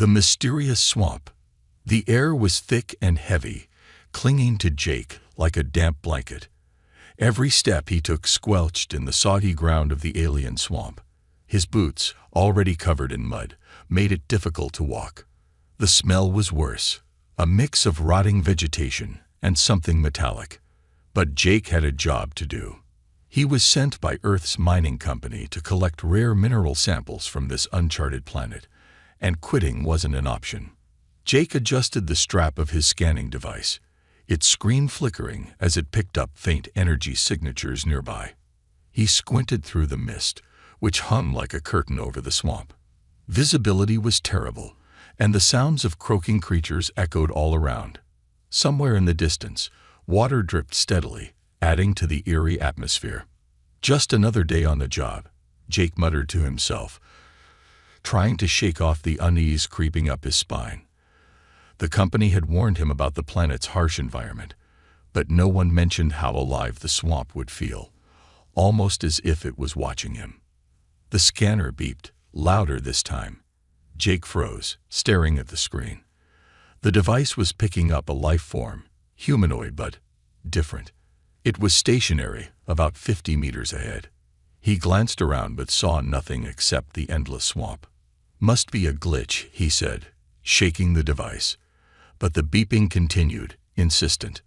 The mysterious swamp. The air was thick and heavy, clinging to Jake like a damp blanket. Every step he took squelched in the soggy ground of the alien swamp. His boots, already covered in mud, made it difficult to walk. The smell was worse, a mix of rotting vegetation and something metallic. But Jake had a job to do. He was sent by Earth's mining company to collect rare mineral samples from this uncharted planet, and quitting wasn't an option. Jake adjusted the strap of his scanning device, its screen flickering as it picked up faint energy signatures nearby. He squinted through the mist, which hung like a curtain over the swamp. Visibility was terrible, and the sounds of croaking creatures echoed all around. Somewhere in the distance, water dripped steadily, adding to the eerie atmosphere. Just another day on the job, Jake muttered to himself, trying to shake off the unease creeping up his spine. The company had warned him about the planet's harsh environment, but no one mentioned how alive the swamp would feel, almost as if it was watching him. The scanner beeped, louder this time. Jake froze, staring at the screen. The device was picking up a life form, humanoid but different. It was stationary, about 50 meters ahead. He glanced around but saw nothing except the endless swamp. "Must be a glitch," he said, shaking the device. But the beeping continued, insistent.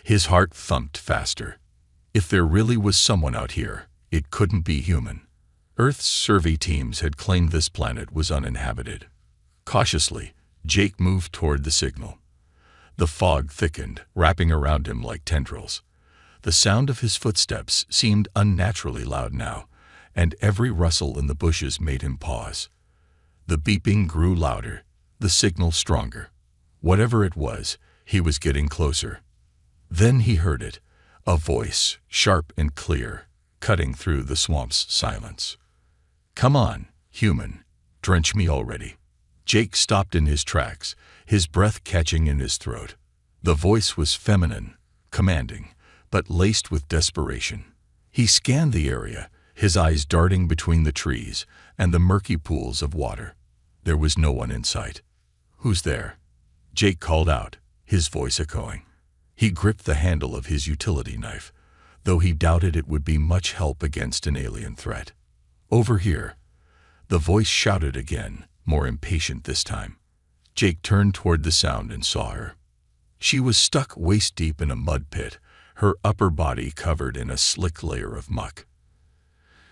His heart thumped faster. If there really was someone out here, it couldn't be human. Earth's survey teams had claimed this planet was uninhabited. Cautiously, Jake moved toward the signal. The fog thickened, wrapping around him like tendrils. The sound of his footsteps seemed unnaturally loud now, and every rustle in the bushes made him pause. The beeping grew louder, the signal stronger. Whatever it was, he was getting closer. Then he heard it, a voice, sharp and clear, cutting through the swamp's silence. "Come on, human, drench me already." Jake stopped in his tracks, his breath catching in his throat. The voice was feminine, commanding, but laced with desperation. He scanned the area, his eyes darting between the trees and the murky pools of water. There was no one in sight. "Who's there?" Jake called out, his voice echoing. He gripped the handle of his utility knife, though he doubted it would be much help against an alien threat. "Over here." The voice shouted again, more impatient this time. Jake turned toward the sound and saw her. She was stuck waist-deep in a mud pit, her upper body covered in a slick layer of muck.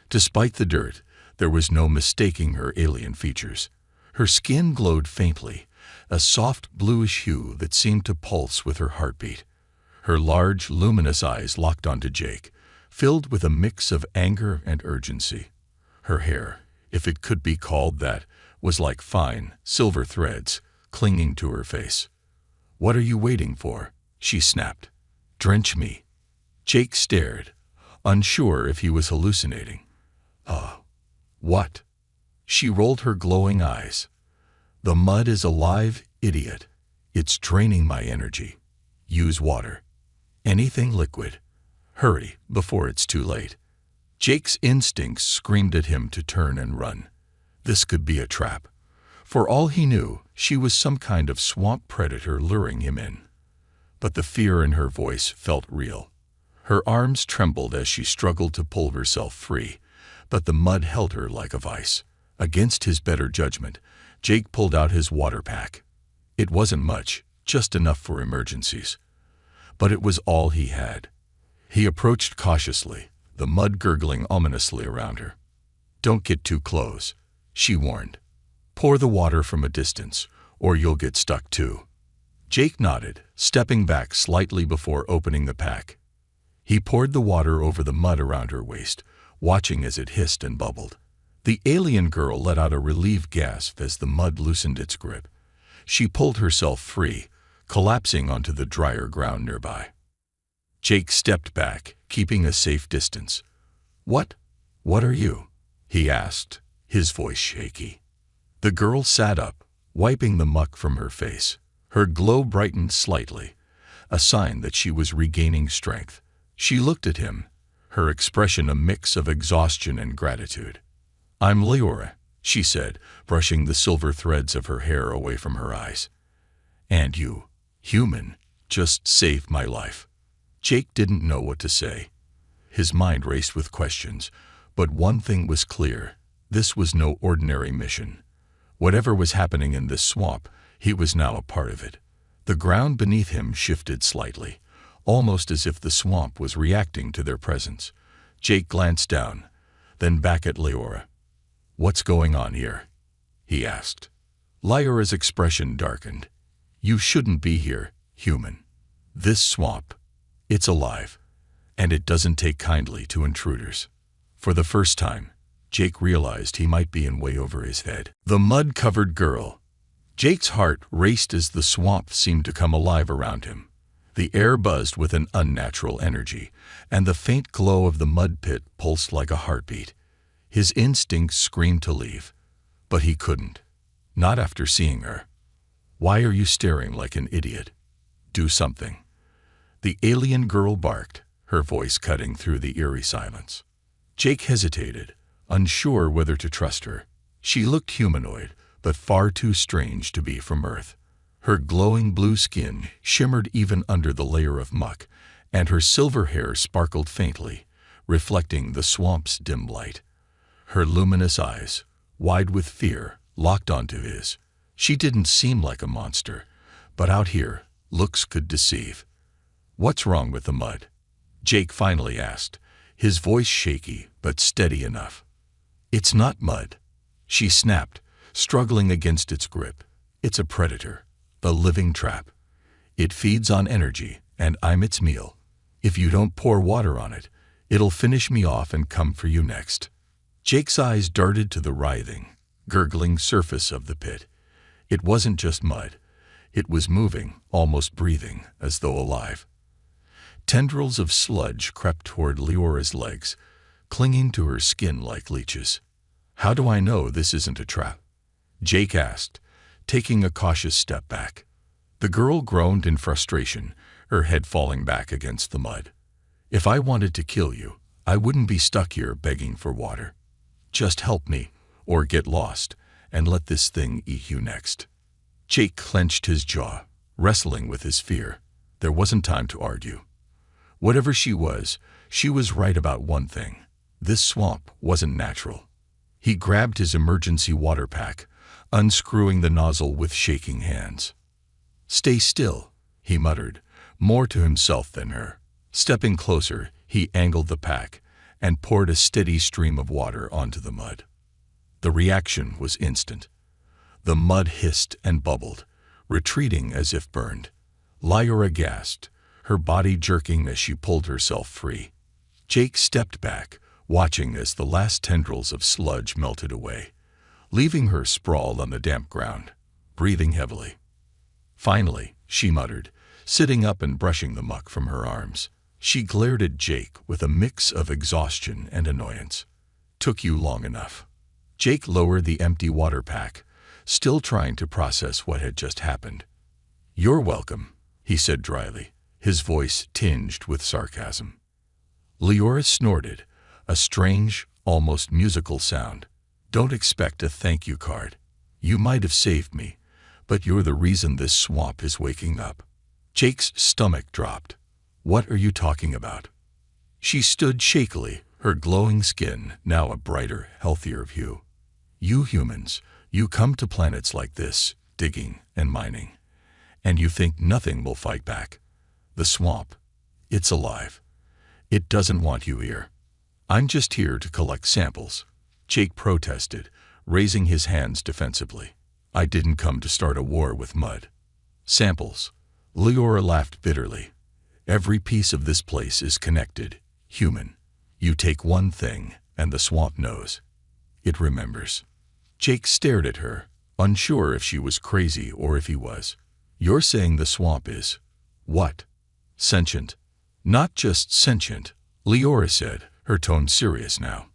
Despite the dirt, there was no mistaking her alien features. Her skin glowed faintly, a soft bluish hue that seemed to pulse with her heartbeat. Her large, luminous eyes locked onto Jake, filled with a mix of anger and urgency. Her hair, if it could be called that, was like fine, silver threads clinging to her face. "What are you waiting for?" she snapped. "Drench me." Jake stared, unsure if he was hallucinating. What?" She rolled her glowing eyes. "The mud is alive, idiot. It's draining my energy. Use water. Anything liquid. Hurry, before it's too late." Jake's instincts screamed at him to turn and run. This could be a trap. For all he knew, she was some kind of swamp predator luring him in. But the fear in her voice felt real. Her arms trembled as she struggled to pull herself free, but the mud held her like a vice. Against his better judgment, Jake pulled out his water pack. It wasn't much, just enough for emergencies. But it was all he had. He approached cautiously, the mud gurgling ominously around her. "Don't get too close," she warned. "Pour the water from a distance, or you'll get stuck too." Jake nodded, stepping back slightly before opening the pack. He poured the water over the mud around her waist, watching as it hissed and bubbled. The alien girl let out a relieved gasp as the mud loosened its grip. She pulled herself free, collapsing onto the drier ground nearby. Jake stepped back, keeping a safe distance. What are you?" he asked, his voice shaky. The girl sat up, wiping the muck from her face. Her glow brightened slightly, a sign that she was regaining strength. She looked at him, her expression a mix of exhaustion and gratitude. "I'm Leora," she said, brushing the silver threads of her hair away from her eyes. And you, human, just saved my life. Jake didn't know what to say. His mind raced with questions, but one thing was clear. This was no ordinary mission. Whatever was happening in this swamp, he was now a part of it. The ground beneath him shifted slightly, almost as if the swamp was reacting to their presence. Jake glanced down, then back at Leora. "What's going on here?" he asked. Leora's expression darkened. "You shouldn't be here, human. This swamp, it's alive, and it doesn't take kindly to intruders." For the first time, Jake realized he might be in way over his head. The mud-covered girl. Jake's heart raced as the swamp seemed to come alive around him. The air buzzed with an unnatural energy, and the faint glow of the mud pit pulsed like a heartbeat. His instincts screamed to leave, but he couldn't. Not after seeing her. "Why are you staring like an idiot? Do something." The alien girl barked, her voice cutting through the eerie silence. Jake hesitated, unsure whether to trust her. She looked humanoid, but far too strange to be from Earth. Her glowing blue skin shimmered even under the layer of muck, and her silver hair sparkled faintly, reflecting the swamp's dim light. Her luminous eyes, wide with fear, locked onto his. She didn't seem like a monster, but out here, looks could deceive. "What's wrong with the mud?" Jake finally asked, his voice shaky but steady enough. "It's not mud," she snapped, struggling against its grip. "It's a predator, a living trap. It feeds on energy, and I'm its meal. If you don't pour water on it, it'll finish me off and come for you next." Jake's eyes darted to the writhing, gurgling surface of the pit. It wasn't just mud. It was moving, almost breathing, as though alive. Tendrils of sludge crept toward Leora's legs, clinging to her skin like leeches. "How do I know this isn't a trap?" Jake asked, taking a cautious step back. The girl groaned in frustration, her head falling back against the mud. "If I wanted to kill you, I wouldn't be stuck here begging for water. Just help me, or get lost, and let this thing eat you next." Jake clenched his jaw, wrestling with his fear. There wasn't time to argue. Whatever she was right about one thing. This swamp wasn't natural. He grabbed his emergency water pack, unscrewing the nozzle with shaking hands. "Stay still," he muttered, more to himself than her. Stepping closer, he angled the pack and poured a steady stream of water onto the mud. The reaction was instant. The mud hissed and bubbled, retreating as if burned. Leora gasped, her body jerking as she pulled herself free. Jake stepped back, watching as the last tendrils of sludge melted away, leaving her sprawled on the damp ground, breathing heavily. Finally, she muttered, sitting up and brushing the muck from her arms. She glared at Jake with a mix of exhaustion and annoyance. "Took you long enough." Jake lowered the empty water pack, still trying to process what had just happened. "You're welcome," he said dryly, his voice tinged with sarcasm. Leora snorted, a strange, almost musical sound. "Don't expect a thank you card. You might have saved me, but you're the reason this swamp is waking up." Jake's stomach dropped. "What are you talking about?" She stood shakily, her glowing skin now a brighter, healthier hue. "You humans, you come to planets like this, digging and mining, and you think nothing will fight back. The swamp, it's alive. It doesn't want you here. I'm just here to collect samples," Jake protested, raising his hands defensively. "I didn't come to start a war with mud." "Samples?" Leora laughed bitterly. "Every piece of this place is connected, human. You take one thing, and the swamp knows. It remembers." Jake stared at her, unsure if she was crazy or if he was. "You're saying the swamp is what? Sentient?" "Not just sentient," Leora said, her tone serious now.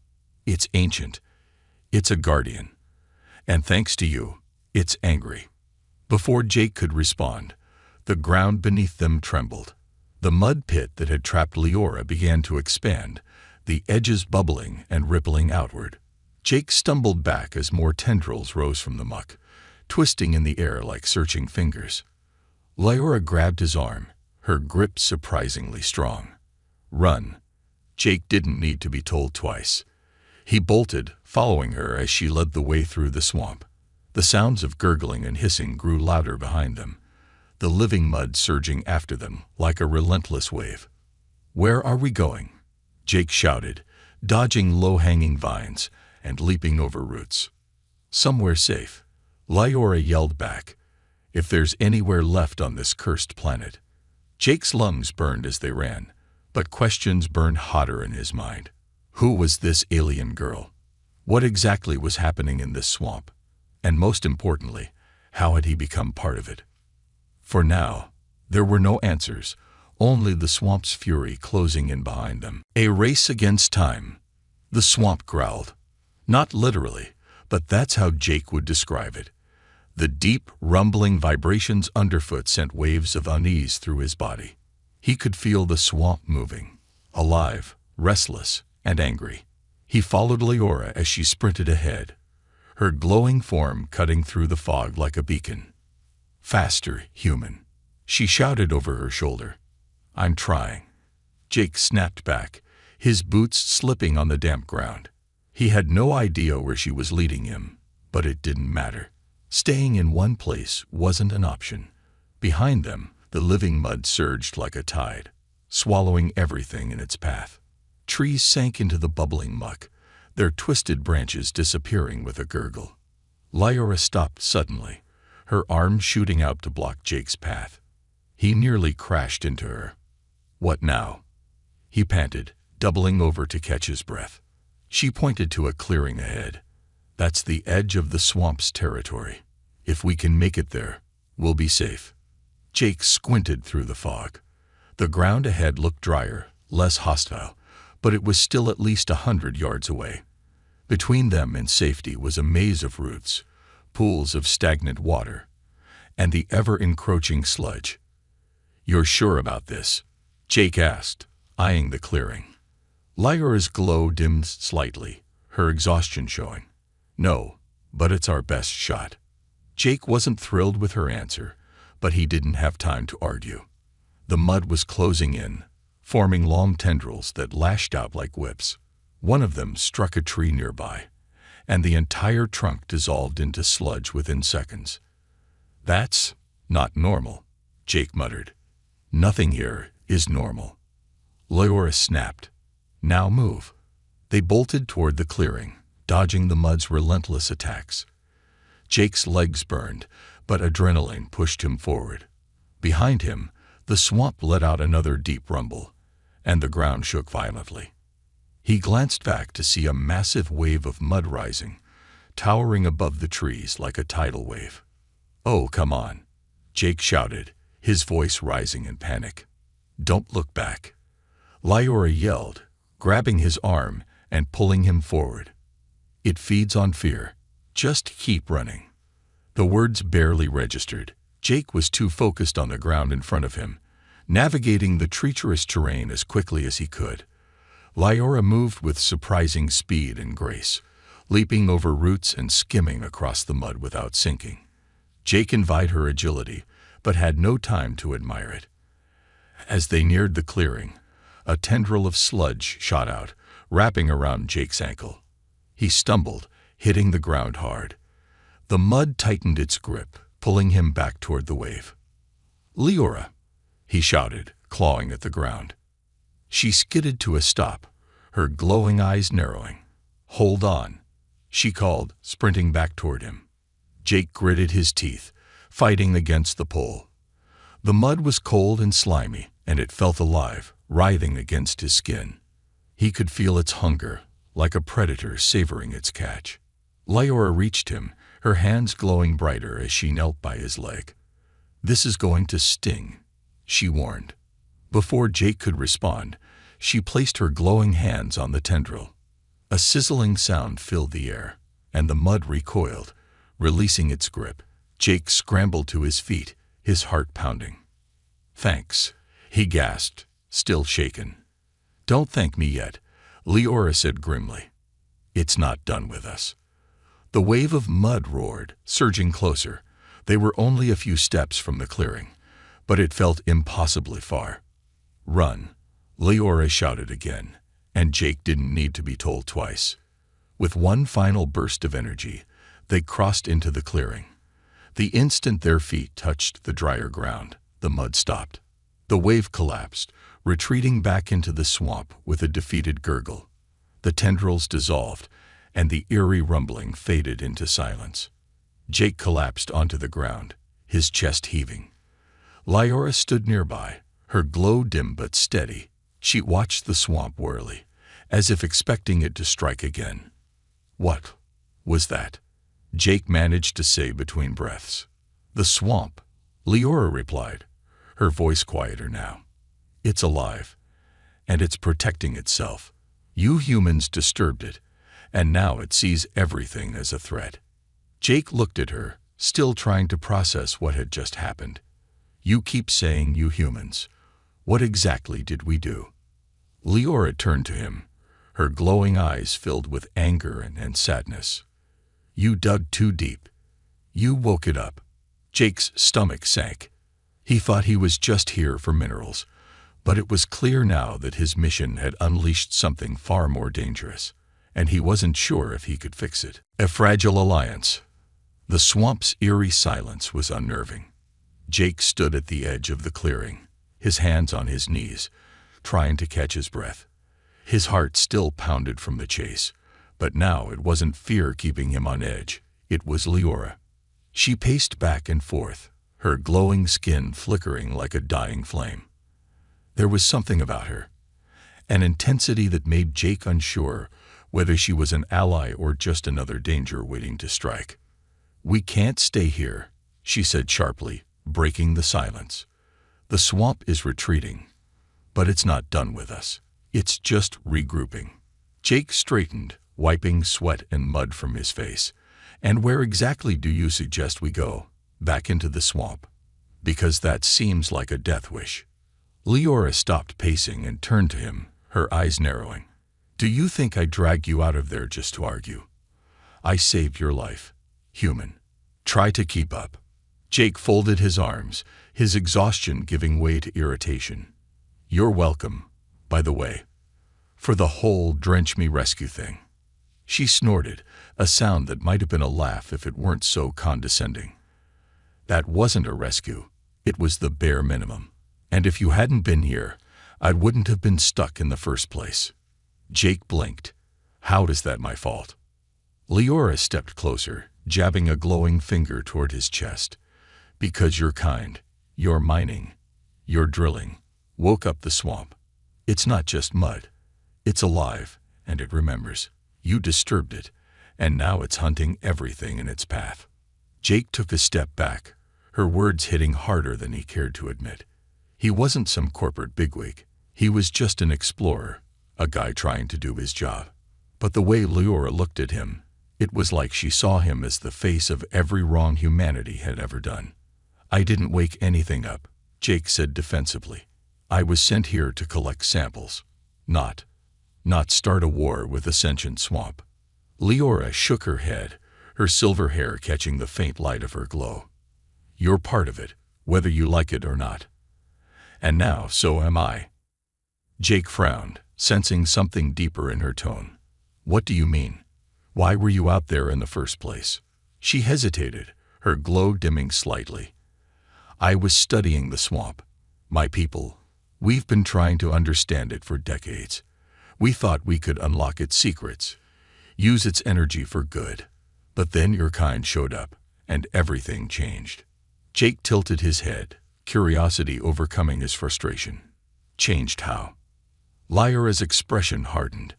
"It's ancient. It's a guardian. And thanks to you, it's angry." Before Jake could respond, the ground beneath them trembled. The mud pit that had trapped Leora began to expand, the edges bubbling and rippling outward. Jake stumbled back as more tendrils rose from the muck, twisting in the air like searching fingers. Lyora grabbed his arm, her grip surprisingly strong. Run. Jake didn't need to be told twice. He bolted, following her as she led the way through the swamp. The sounds of gurgling and hissing grew louder behind them, the living mud surging after them like a relentless wave. "Where are we going?" Jake shouted, dodging low-hanging vines and leaping over roots. "Somewhere safe," Lyora yelled back. "If there's anywhere left on this cursed planet." Jake's lungs burned as they ran, but questions burned hotter in his mind. Who was this alien girl? What exactly was happening in this swamp? And most importantly, how had he become part of it? For now, there were no answers, only the swamp's fury closing in behind them. A race against time, the swamp growled. Not literally, but that's how Jake would describe it. The deep, rumbling vibrations underfoot sent waves of unease through his body. He could feel the swamp moving, alive, restless, and angry. He followed Lyora as she sprinted ahead, her glowing form cutting through the fog like a beacon. "Faster, human," she shouted over her shoulder. "I'm trying." Jake snapped back, his boots slipping on the damp ground. He had no idea where she was leading him, but it didn't matter. Staying in one place wasn't an option. Behind them, the living mud surged like a tide, swallowing everything in its path. Trees sank into the bubbling muck, their twisted branches disappearing with a gurgle. Lyora stopped suddenly, her arms shooting out to block Jake's path. He nearly crashed into her. "What now?" he panted, doubling over to catch his breath. She pointed to a clearing ahead. "That's the edge of the swamp's territory. If we can make it there, we'll be safe." Jake squinted through the fog. The ground ahead looked drier, less hostile, but it was still at least 100 yards away. Between them and safety was a maze of roots, pools of stagnant water, and the ever-encroaching sludge. "You're sure about this?" Jake asked, eyeing the clearing. Lyora's glow dimmed slightly, her exhaustion showing. "No, but it's our best shot." Jake wasn't thrilled with her answer, but he didn't have time to argue. The mud was closing in, forming long tendrils that lashed out like whips. One of them struck a tree nearby, and the entire trunk dissolved into sludge within seconds. "That's not normal," Jake muttered. "Nothing here is normal." Lyora snapped. "Now move." They bolted toward the clearing, dodging the mud's relentless attacks. Jake's legs burned, but adrenaline pushed him forward. Behind him, the swamp let out another deep rumble, and the ground shook violently. He glanced back to see a massive wave of mud rising, towering above the trees like a tidal wave. "Oh, come on," Jake shouted, his voice rising in panic. "Don't look back," Lyora yelled, grabbing his arm and pulling him forward. "It feeds on fear. Just keep running." The words barely registered. Jake was too focused on the ground in front of him, navigating the treacherous terrain as quickly as he could. Lyora moved with surprising speed and grace, leaping over roots and skimming across the mud without sinking. Jake envied her agility, but had no time to admire it. As they neared the clearing, a tendril of sludge shot out, wrapping around Jake's ankle. He stumbled, hitting the ground hard. The mud tightened its grip, pulling him back toward the wave. "Lyora," he shouted, clawing at the ground. She skidded to a stop, her glowing eyes narrowing. "Hold on," she called, sprinting back toward him. Jake gritted his teeth, fighting against the pull. The mud was cold and slimy, and it felt alive, writhing against his skin. He could feel its hunger, like a predator savoring its catch. Lyora reached him, her hands glowing brighter as she knelt by his leg. "This is going to sting," she warned. Before Jake could respond, she placed her glowing hands on the tendril. A sizzling sound filled the air, and the mud recoiled, releasing its grip. Jake scrambled to his feet, his heart pounding. "Thanks," he gasped, still shaken. "Don't thank me yet," Lyora said grimly. It's not done with us. The wave of mud roared, surging closer. They were only a few steps from the clearing, but it felt impossibly far. Run, Leora shouted again, and Jake didn't need to be told twice. With one final burst of energy, they crossed into the clearing. The instant their feet touched the drier ground, the mud stopped. The wave collapsed, retreating back into the swamp with a defeated gurgle. The tendrils dissolved, and the eerie rumbling faded into silence. Jake collapsed onto the ground, his chest heaving. Leora stood nearby, her glow dim but steady. She watched the swamp warily, as if expecting it to strike again. What was that? Jake managed to say between breaths. The swamp, Leora replied, her voice quieter now. It's alive, and it's protecting itself. You humans disturbed it, and now it sees everything as a threat. Jake looked at her, still trying to process what had just happened. You keep saying you humans. What exactly did we do? Leora turned to him, her glowing eyes filled with anger and sadness. You dug too deep. You woke it up. Jake's stomach sank. He thought he was just here for minerals, but it was clear now that his mission had unleashed something far more dangerous, and he wasn't sure if he could fix it. A fragile alliance. The swamp's eerie silence was unnerving. Jake stood at the edge of the clearing, his hands on his knees, trying to catch his breath. His heart still pounded from the chase, but now it wasn't fear keeping him on edge. It was Leora. She paced back and forth, her glowing skin flickering like a dying flame. There was something about her, an intensity that made Jake unsure whether she was an ally or just another danger waiting to strike. We can't stay here, she said sharply, breaking the silence. The swamp is retreating, but it's not done with us. It's just regrouping. Jake straightened, wiping sweat and mud from his face. And where exactly do you suggest we go? Back into the swamp? Because that seems like a death wish. Leora stopped pacing and turned to him, her eyes narrowing. Do you think I dragged you out of there just to argue? I saved your life. Human. Try to keep up. Jake folded his arms, his exhaustion giving way to irritation. You're welcome, by the way, for the whole Drench me rescue thing. She snorted, a sound that might have been a laugh if it weren't so condescending. That wasn't a rescue. It was the bare minimum. And if you hadn't been here, I wouldn't have been stuck in the first place. Jake blinked. How is that my fault? Leora stepped closer, jabbing a glowing finger toward his chest. Because you're kind, you're mining, you're drilling, woke up the swamp. It's not just mud. It's alive, and it remembers. You disturbed it, and now it's hunting everything in its path. Jake took a step back, her words hitting harder than he cared to admit. He wasn't some corporate bigwig. He was just an explorer, a guy trying to do his job. But the way Leora looked at him, it was like she saw him as the face of every wrong humanity had ever done. I didn't wake anything up, Jake said defensively. I was sent here to collect samples, not start a war with a sentient swamp. Leora shook her head, her silver hair catching the faint light of her glow. You're part of it, whether you like it or not. And now so am I. Jake frowned, sensing something deeper in her tone. What do you mean? Why were you out there in the first place? She hesitated, her glow dimming slightly. I was studying the swamp. My people. We've been trying to understand it for decades. We thought we could unlock its secrets, use its energy for good. But then your kind showed up, and everything changed. Jake tilted his head, curiosity overcoming his frustration. Changed how? Leora's expression hardened.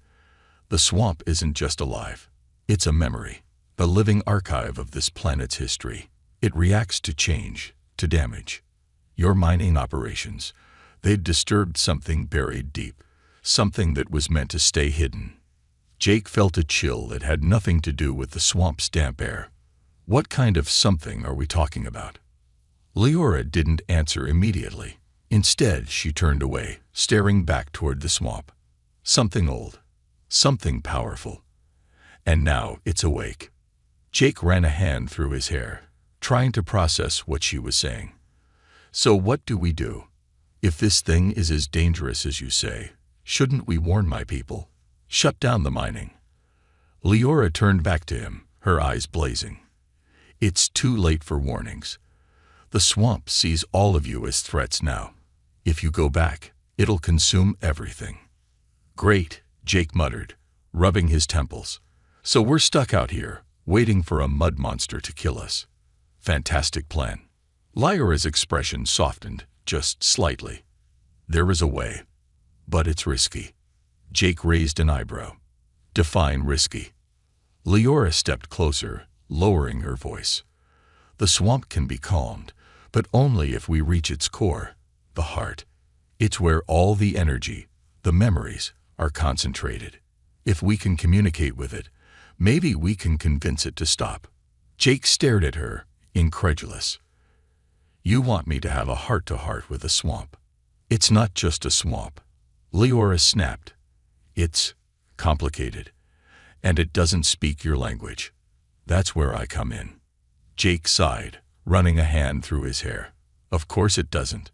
The swamp isn't just alive. It's a memory, the living archive of this planet's history. It reacts to change, to damage. Your mining operations, they'd disturbed something buried deep, something that was meant to stay hidden. Jake felt a chill that had nothing to do with the swamp's damp air. What kind of something are we talking about? Leora didn't answer immediately. Instead, she turned away, staring back toward the swamp. Something old, something powerful. and now it's awake. Jake ran a hand through his hair, trying to process what she was saying. So what do we do? If this thing is as dangerous as you say, shouldn't we warn my people? Shut down the mining. Leora turned back to him, her eyes blazing. It's too late for warnings. The swamp sees all of you as threats now. If you go back, it'll consume everything. Great, Jake muttered, rubbing his temples. So we're stuck out here, waiting for a mud monster to kill us. Fantastic plan. Leora's expression softened, just slightly. There is a way, but it's risky. Jake raised an eyebrow. Define risky. Leora stepped closer, lowering her voice. The swamp can be calmed, but only if we reach its core, the heart. It's where all the energy, the memories, are concentrated. If we can communicate with it, maybe we can convince it to stop. Jake stared at her, incredulous. You want me to have a heart-to-heart with a swamp? It's not just a swamp. Leora snapped. It's complicated, and it doesn't speak your language. That's where I come in. Jake sighed, running a hand through his hair. Of course it doesn't.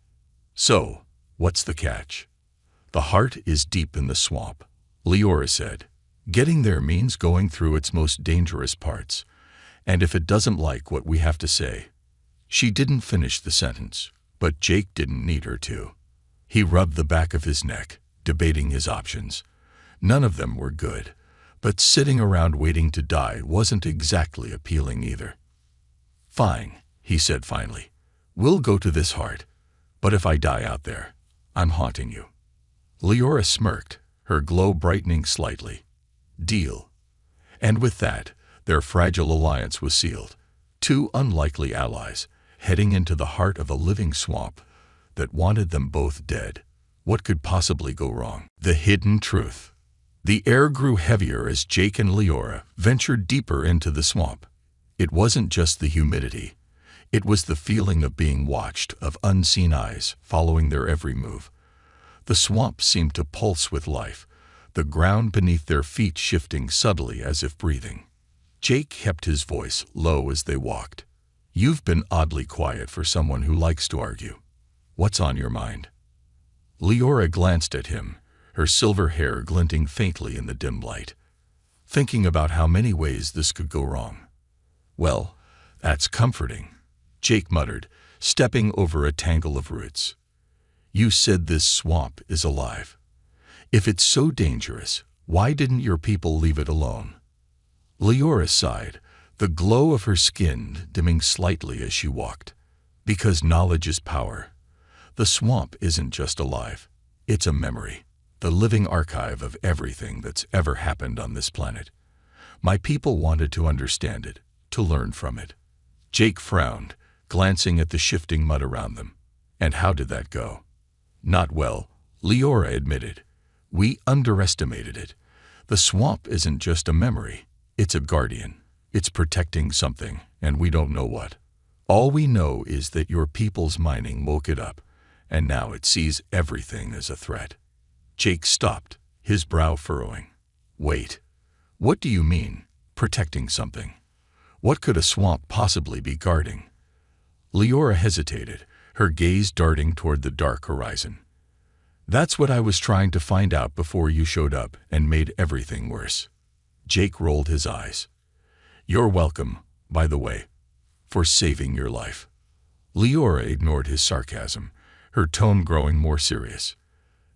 So, what's the catch? The heart is deep in the swamp, Leora said. Getting there means going through its most dangerous parts, and if it doesn't like what we have to say. She didn't finish the sentence, but Jake didn't need her to. He rubbed the back of his neck, debating his options. None of them were good, but sitting around waiting to die wasn't exactly appealing either. Fine, he said finally. We'll go to this heart, but if I die out there, I'm haunting you. Leora smirked, her glow brightening slightly. Deal. And with that, their fragile alliance was sealed. Two unlikely allies, heading into the heart of a living swamp that wanted them both dead. What could possibly go wrong? The hidden truth. The air grew heavier as Jake and Leora ventured deeper into the swamp. It wasn't just the humidity. It was the feeling of being watched, of unseen eyes following their every move. The swamp seemed to pulse with life, the ground beneath their feet shifting subtly as if breathing. Jake kept his voice low as they walked. You've been oddly quiet for someone who likes to argue. What's on your mind? Leora glanced at him, her silver hair glinting faintly in the dim light, thinking about how many ways this could go wrong. Well, that's comforting, Jake muttered, stepping over a tangle of roots. You said this swamp is alive. If it's so dangerous, why didn't your people leave it alone? Leora sighed, the glow of her skin dimming slightly as she walked. Because knowledge is power. The swamp isn't just alive. It's a memory, the living archive of everything that's ever happened on this planet. My people wanted to understand it, to learn from it. Jake frowned, glancing at the shifting mud around them. And how did that go? Not well, Leora admitted. We underestimated it. The swamp isn't just a memory. It's a guardian. It's protecting something, and we don't know what. All we know is that your people's mining woke it up, and now it sees everything as a threat. Jake stopped, his brow furrowing. Wait, what do you mean, protecting something? What could a swamp possibly be guarding? Leora hesitated, her gaze darting toward the dark horizon. That's what I was trying to find out before you showed up and made everything worse. Jake rolled his eyes. You're welcome, by the way, for saving your life. Leora ignored his sarcasm, her tone growing more serious.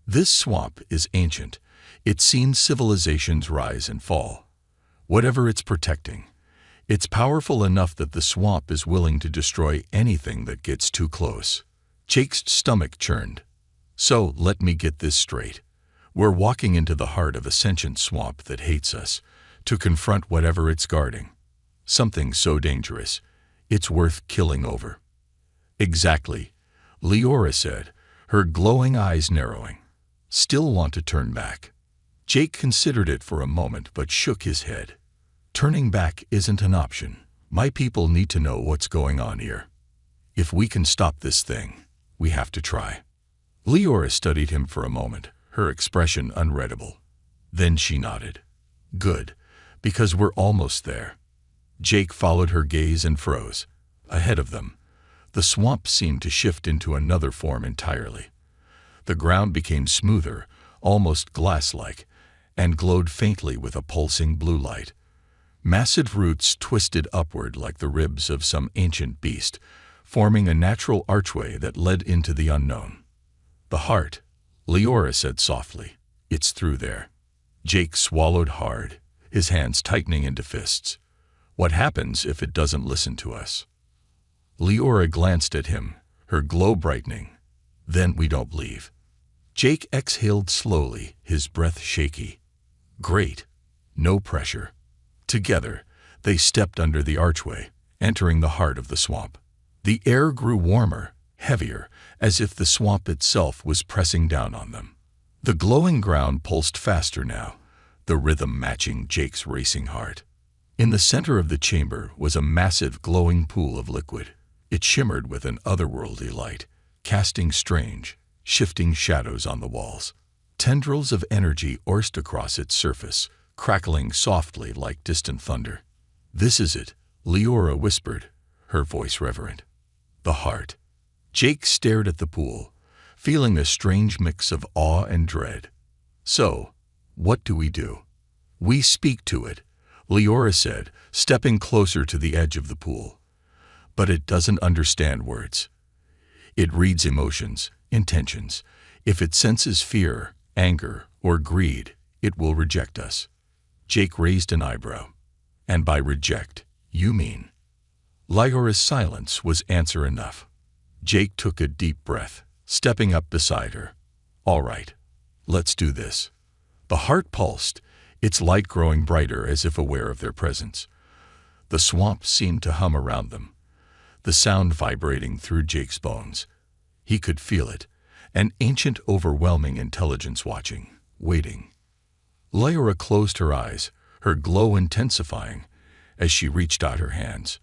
This swamp is ancient. It's seen civilizations rise and fall. Whatever it's protecting, it's powerful enough that the swamp is willing to destroy anything that gets too close. Jake's stomach churned. So, let me get this straight. We're walking into the heart of a sentient swamp that hates us, to confront whatever it's guarding. Something so dangerous, it's worth killing over. Exactly, Leora said, her glowing eyes narrowing. Still want to turn back? Jake considered it for a moment but shook his head. Turning back isn't an option. My people need to know what's going on here. If we can stop this thing, we have to try. Leora studied him for a moment, her expression unreadable. Then she nodded. Good. Because we're almost there. Jake followed her gaze and froze. Ahead of them, the swamp seemed to shift into another form entirely. The ground became smoother, almost glass-like, and glowed faintly with a pulsing blue light. Massive roots twisted upward like the ribs of some ancient beast, forming a natural archway that led into the unknown. "The heart," Leora said softly. "It's through there." Jake swallowed hard, his hands tightening into fists. "What happens if it doesn't listen to us?" Leora glanced at him, her glow brightening. "Then we don't leave." Jake exhaled slowly, his breath shaky. "Great. No pressure." Together, they stepped under the archway, entering the heart of the swamp. The air grew warmer, heavier, as if the swamp itself was pressing down on them. The glowing ground pulsed faster now, the rhythm matching Jake's racing heart. In the center of the chamber was a massive glowing pool of liquid. It shimmered with an otherworldly light, casting strange, shifting shadows on the walls. Tendrils of energy coursed across its surface, crackling softly like distant thunder. "This is it," Leora whispered, her voice reverent. "The heart." Jake stared at the pool, feeling a strange mix of awe and dread. "So, what do we do?" "We speak to it," Leora said, stepping closer to the edge of the pool. "But it doesn't understand words. It reads emotions, intentions. If it senses fear, anger, or greed, it will reject us." Jake raised an eyebrow. "And by reject, you mean?" Leora's silence was answer enough. Jake took a deep breath, stepping up beside her. "All right, let's do this." The heart pulsed, its light growing brighter as if aware of their presence. The swamp seemed to hum around them, the sound vibrating through Jake's bones. He could feel it, an ancient, overwhelming intelligence watching, waiting. Leora closed her eyes, her glow intensifying as she reached out her hands.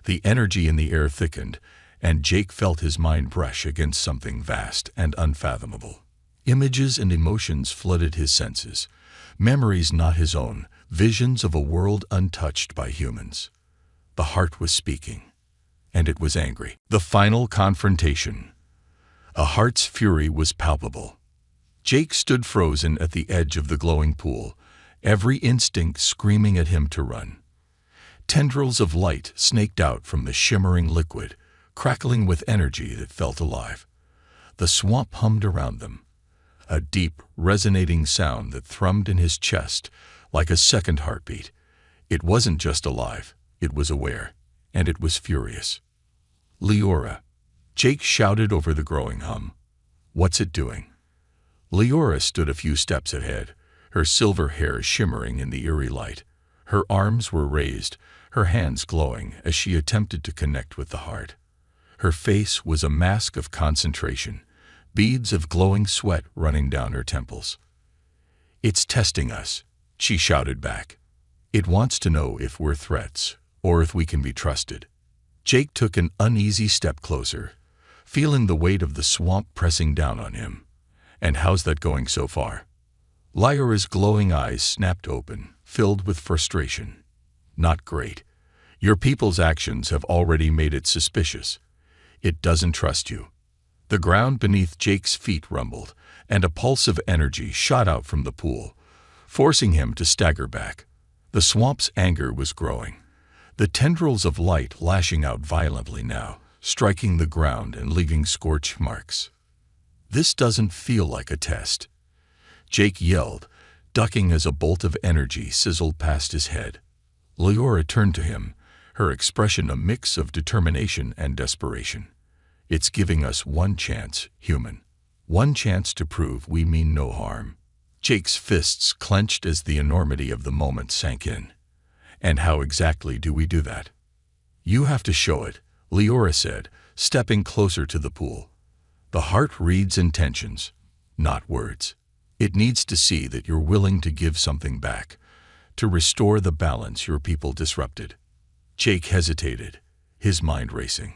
The energy in the air thickened, and Jake felt his mind brush against something vast and unfathomable. Images and emotions flooded his senses, memories not his own, visions of a world untouched by humans. The heart was speaking, and it was angry. The final confrontation. A heart's fury was palpable. Jake stood frozen at the edge of the glowing pool, every instinct screaming at him to run. Tendrils of light snaked out from the shimmering liquid, crackling with energy that felt alive. The swamp hummed around them, a deep, resonating sound that thrummed in his chest like a second heartbeat. It wasn't just alive, it was aware, and it was furious. "Leora," Jake shouted over the growing hum. "What's it doing?" Leora stood a few steps ahead, her silver hair shimmering in the eerie light. Her arms were raised, her hands glowing as she attempted to connect with the heart. Her face was a mask of concentration, beads of glowing sweat running down her temples. "It's testing us," she shouted back. "It wants to know if we're threats, or if we can be trusted." Jake took an uneasy step closer, feeling the weight of the swamp pressing down on him. "And how's that going so far?" Leora's glowing eyes snapped open, filled with frustration. "Not great. Your people's actions have already made it suspicious. It doesn't trust you." The ground beneath Jake's feet rumbled, and a pulse of energy shot out from the pool, forcing him to stagger back. The swamp's anger was growing, the tendrils of light lashing out violently now, striking the ground and leaving scorch marks. "This doesn't feel like a test," Jake yelled, ducking as a bolt of energy sizzled past his head. Leora turned to him, her expression a mix of determination and desperation. "It's giving us one chance, human. One chance to prove we mean no harm." Jake's fists clenched as the enormity of the moment sank in. "And how exactly do we do that?" "You have to show it," Leora said, stepping closer to the pool. "The heart reads intentions, not words. It needs to see that you're willing to give something back, to restore the balance your people disrupted." Jake hesitated, his mind racing.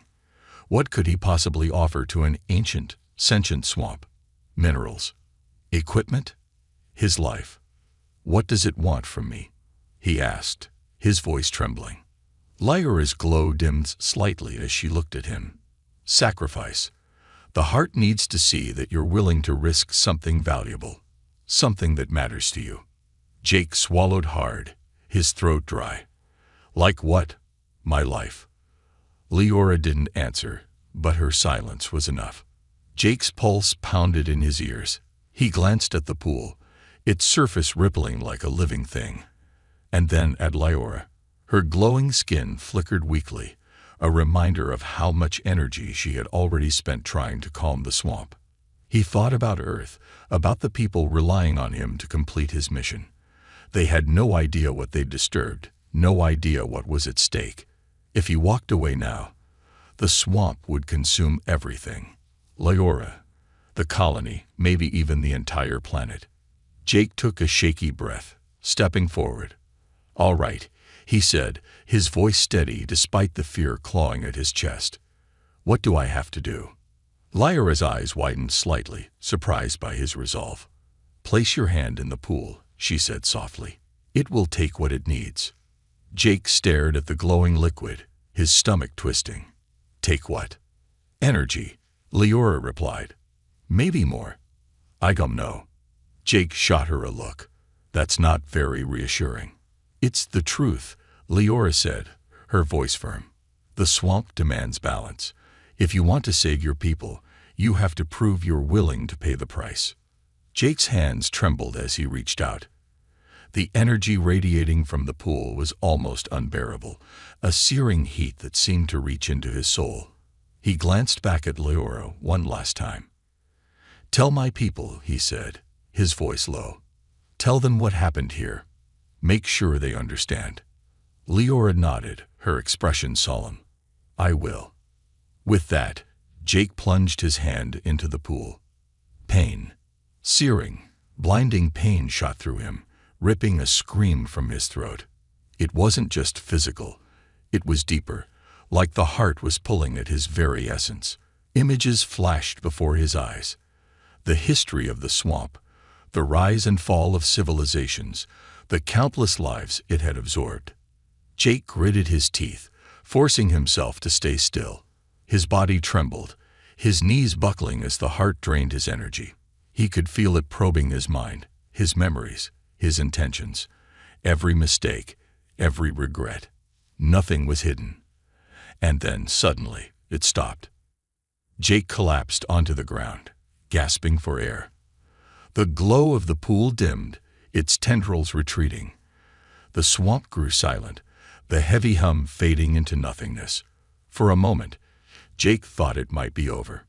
What could he possibly offer to an ancient, sentient swamp? Minerals? Equipment? His life? "What does it want from me?" he asked, his voice trembling. Lyora's glow dimmed slightly as she looked at him. Sacrifice. The heart needs to see that you're willing to risk something valuable, something that matters to you. Jake swallowed hard, his throat dry. Like what? My life. Leora didn't answer, but her silence was enough. Jake's pulse pounded in his ears. He glanced at the pool, its surface rippling like a living thing. And then at Leora. Her glowing skin flickered weakly, a reminder of how much energy she had already spent trying to calm the swamp. He thought about Earth, about the people relying on him to complete his mission. They had no idea what they'd disturbed, no idea what was at stake. If he walked away now, the swamp would consume everything. Leora, the colony, maybe even the entire planet. Jake took a shaky breath, stepping forward. All right, he said, his voice steady despite the fear clawing at his chest. What do I have to do? Lyora's eyes widened slightly, surprised by his resolve. Place your hand in the pool, she said softly. It will take what it needs. Jake stared at the glowing liquid, his stomach twisting. Take what? Energy, Leora replied. Maybe more. I don't know. Jake shot her a look. That's not very reassuring. It's the truth, Leora said, her voice firm. The swamp demands balance. If you want to save your people, you have to prove you're willing to pay the price. Jake's hands trembled as he reached out. The energy radiating from the pool was almost unbearable, a searing heat that seemed to reach into his soul. He glanced back at Leora one last time. Tell my people, he said, his voice low. Tell them what happened here. Make sure they understand. Leora nodded, her expression solemn. I will. With that, Jake plunged his hand into the pool. Pain. Searing, blinding pain shot through him, ripping a scream from his throat. It wasn't just physical. It was deeper, like the heart was pulling at his very essence. Images flashed before his eyes. The history of the swamp, the rise and fall of civilizations, the countless lives it had absorbed. Jake gritted his teeth, forcing himself to stay still. His body trembled, his knees buckling as the heart drained his energy. He could feel it probing his mind, his memories, his intentions. Every mistake, every regret. Nothing was hidden. And then, suddenly, it stopped. Jake collapsed onto the ground, gasping for air. The glow of the pool dimmed, its tendrils retreating. The swamp grew silent, the heavy hum fading into nothingness. For a moment, Jake thought it might be over.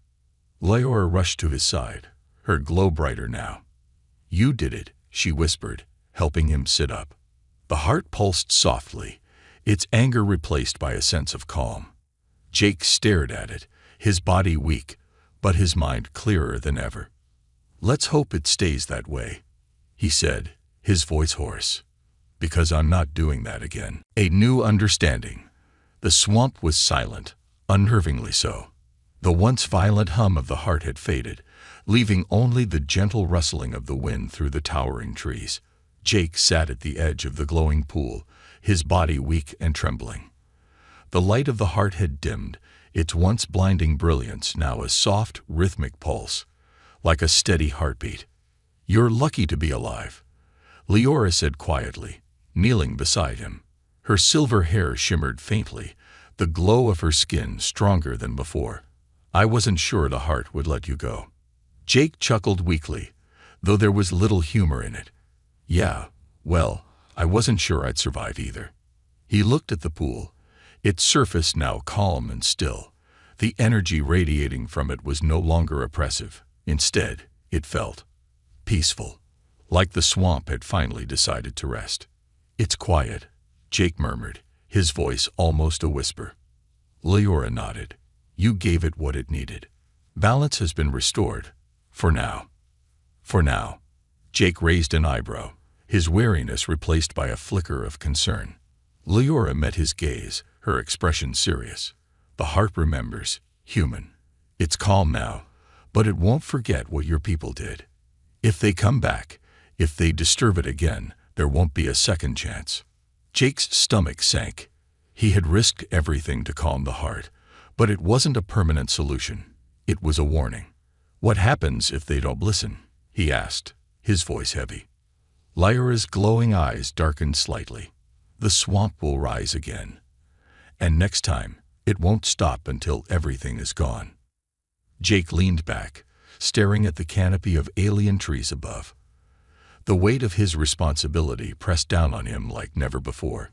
Leora rushed to his side, her glow brighter now. You did it, she whispered, helping him sit up. The heart pulsed softly, its anger replaced by a sense of calm. Jake stared at it, his body weak, but his mind clearer than ever. Let's hope it stays that way, he said, his voice hoarse. Because I'm not doing that again. A new understanding. The swamp was silent, unnervingly so. The once violent hum of the heart had faded, leaving only the gentle rustling of the wind through the towering trees. Jake sat at the edge of the glowing pool, his body weak and trembling. The light of the heart had dimmed, its once blinding brilliance now a soft, rhythmic pulse, like a steady heartbeat. You're lucky to be alive, Leora said quietly, kneeling beside him. Her silver hair shimmered faintly, the glow of her skin stronger than before. I wasn't sure the heart would let you go. Jake chuckled weakly, though there was little humor in it. Yeah, well, I wasn't sure I'd survive either. He looked at the pool, its surface now calm and still. The energy radiating from it was no longer oppressive. Instead, it felt peaceful, like the swamp had finally decided to rest. It's quiet, Jake murmured, his voice almost a whisper. Leora nodded. You gave it what it needed. Balance has been restored. For now. For now. Jake raised an eyebrow, his wariness replaced by a flicker of concern. Leora met his gaze, her expression serious. The heart remembers, human. It's calm now, but it won't forget what your people did. If they come back, if they disturb it again, there won't be a second chance. Jake's stomach sank. He had risked everything to calm the heart, but it wasn't a permanent solution. It was a warning. "What happens if they don't listen?" he asked, his voice heavy. Lyra's glowing eyes darkened slightly. "The swamp will rise again. And next time, it won't stop until everything is gone." Jake leaned back, staring at the canopy of alien trees above. The weight of his responsibility pressed down on him like never before.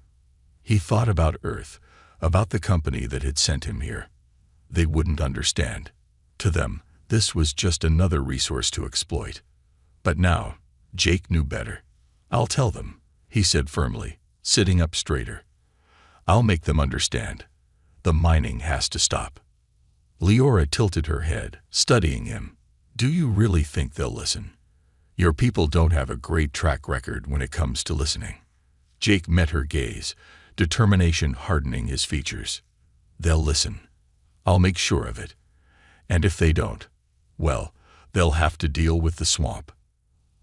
He thought about Earth, about the company that had sent him here. They wouldn't understand. To them, this was just another resource to exploit. But now, Jake knew better. "I'll tell them," he said firmly, sitting up straighter. "I'll make them understand. The mining has to stop." Leora tilted her head, studying him. "Do you really think they'll listen? Your people don't have a great track record when it comes to listening." Jake met her gaze, determination hardening his features. "They'll listen. I'll make sure of it. And if they don't, well, they'll have to deal with the swamp."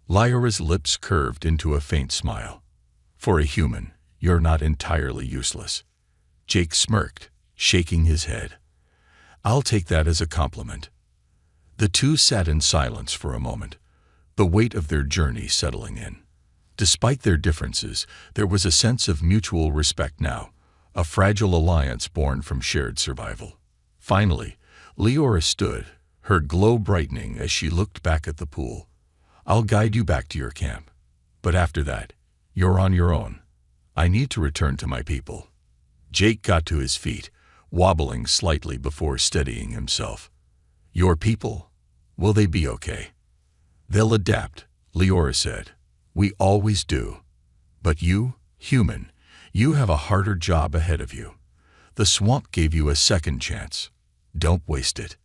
Lyra's lips curved into a faint smile. "For a human, you're not entirely useless." Jake smirked, shaking his head. "I'll take that as a compliment." The two sat in silence for a moment, the weight of their journey settling in. Despite their differences, there was a sense of mutual respect now, a fragile alliance born from shared survival. Finally, Leora stood, her glow brightening as she looked back at the pool. "I'll guide you back to your camp. But after that, you're on your own. I need to return to my people." Jake got to his feet, wobbling slightly before steadying himself. "Your people? Will they be okay?" "They'll adapt," Leora said. "We always do. But you, human, you have a harder job ahead of you. The swamp gave you a second chance. Don't waste it."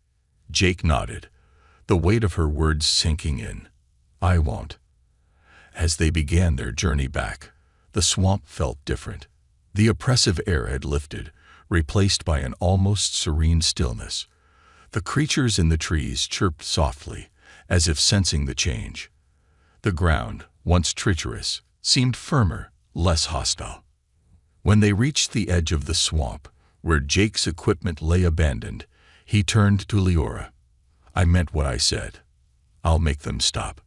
Jake nodded, the weight of her words sinking in. "I won't." As they began their journey back, the swamp felt different. The oppressive air had lifted, replaced by an almost serene stillness. The creatures in the trees chirped softly, as if sensing the change. The ground, once treacherous, seemed firmer, less hostile. When they reached the edge of the swamp, where Jake's equipment lay abandoned, he turned to Leora. "I meant what I said. I'll make them stop."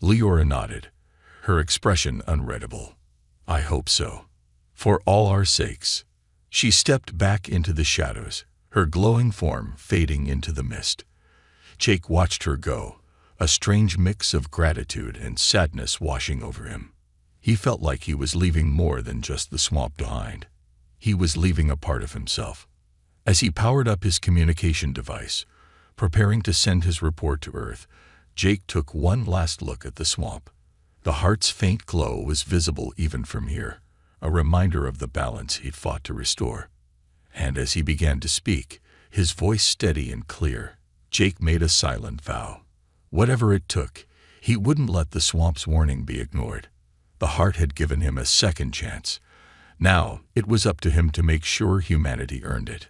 Leora nodded, her expression unreadable. "I hope so. For all our sakes." She stepped back into the shadows, her glowing form fading into the mist. Jake watched her go, a strange mix of gratitude and sadness washing over him. He felt like he was leaving more than just the swamp behind. He was leaving a part of himself. As he powered up his communication device, preparing to send his report to Earth, Jake took one last look at the swamp. The heart's faint glow was visible even from here, a reminder of the balance he'd fought to restore. And as he began to speak, his voice steady and clear, Jake made a silent vow. Whatever it took, he wouldn't let the swamp's warning be ignored. The heart had given him a second chance. Now it was up to him to make sure humanity earned it.